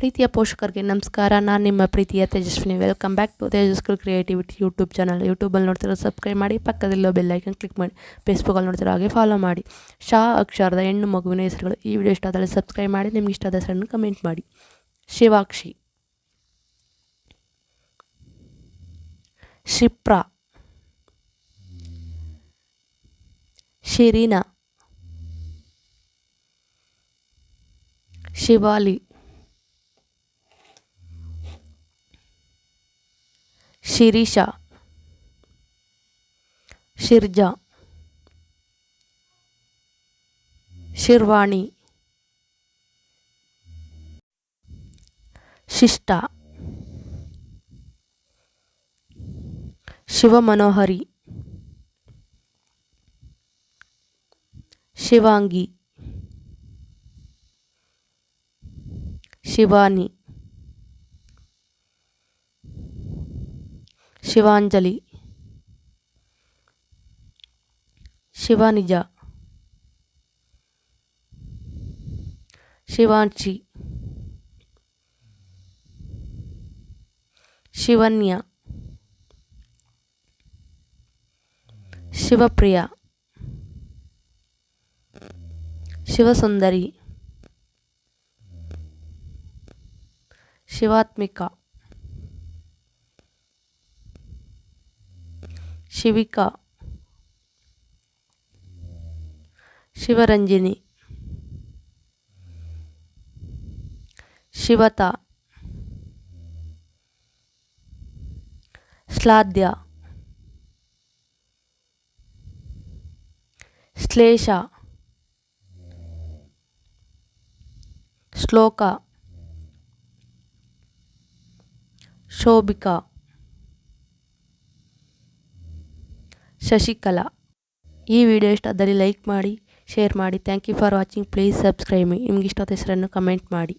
ಪ್ರೀತಿಯ ಪೋಷಕರಿಗೆ ನಮಸ್ಕಾರ. ನಾನು ನಿಮ್ಮ ಪ್ರೀತಿಯ Tejaswini. Welcome back to Tejaswi creativity YouTube channel. ಯೂಟ್ಯೂಬಲ್ಲಿ ನೋಡ್ತಿರೋ ಸಬ್ಸ್ಕ್ರೈಬ್ ಮಾಡಿ, ಪಕ್ಕದಲ್ಲಿರೋ ಬೆಲ್ ಐಕನ್ ಕ್ಲಿಕ್ ಮಾಡಿ. ಫೇಸ್ಬುಕ್ಕಲ್ಲಿ ನೋಡ್ತಿರೋ ಹಾಗೆ ಫಾಲೋ ಮಾಡಿ. ಶಾ ಅಕ್ಷರದ ಹೆಣ್ಣು ಮಗುವಿನ ಹೆಸರುಗಳು. ಈ ವಿಡಿಯೋ ಇಷ್ಟ ಆದರೆ ಸಬ್ಸ್ಕ್ರೈಬ್ ಮಾಡಿ, ನಿಮ್ಗೆ ಇಷ್ಟವಾದ ಹೆಸರನ್ನು ಕಮೆಂಟ್ ಮಾಡಿ. ಶಿವಾಕ್ಷಿ, ಶಿಪ್ರಾ, ಶಿರೀನಾ, ಶಿವಾಲಿ, ಶಿರೀಷಾ, ಶಿರ್ಜಾ, ಶಿರ್ವಾಣಿ, ಶಿಷ್ಟಾ, ಶಿವಮನೋಹರಿ, ಶಿವಾಂಗಿ, ಶಿವಾನಿ, ಶಿವಾಂಜಲಿ, ಶಿವಾನಿಜ, ಶಿವಾಂಶಿ, ಶಿವನ್ಯ, ಶಿವಪ್ರಿಯ, ಶಿವಸುಂದರಿ, ಶಿವಾತ್ಮಿಕಾ, ಶಿವಿಕಾ, ಶಿವರಂಜಿನಿ, ಶಿವತಾ, ಶ್ಲಾಧ್ಯ, ಶ್ಲೇಷ, ಶ್ಲೋಕ, ಶೋಭಿಕಾ, ಶಶಿಕಲಾ. ಈ ವಿಡಿಯೋ ಇಷ್ಟ ಆದಲ್ಲಿ ಲೈಕ್ ಮಾಡಿ, ಶೇರ್ ಮಾಡಿ. Thank you for watching. Please subscribe me. ನಿಮ್ಗೆ ಇಷ್ಟವಾದ ಹೆಸರನ್ನು ಕಮೆಂಟ್ ಮಾಡಿ.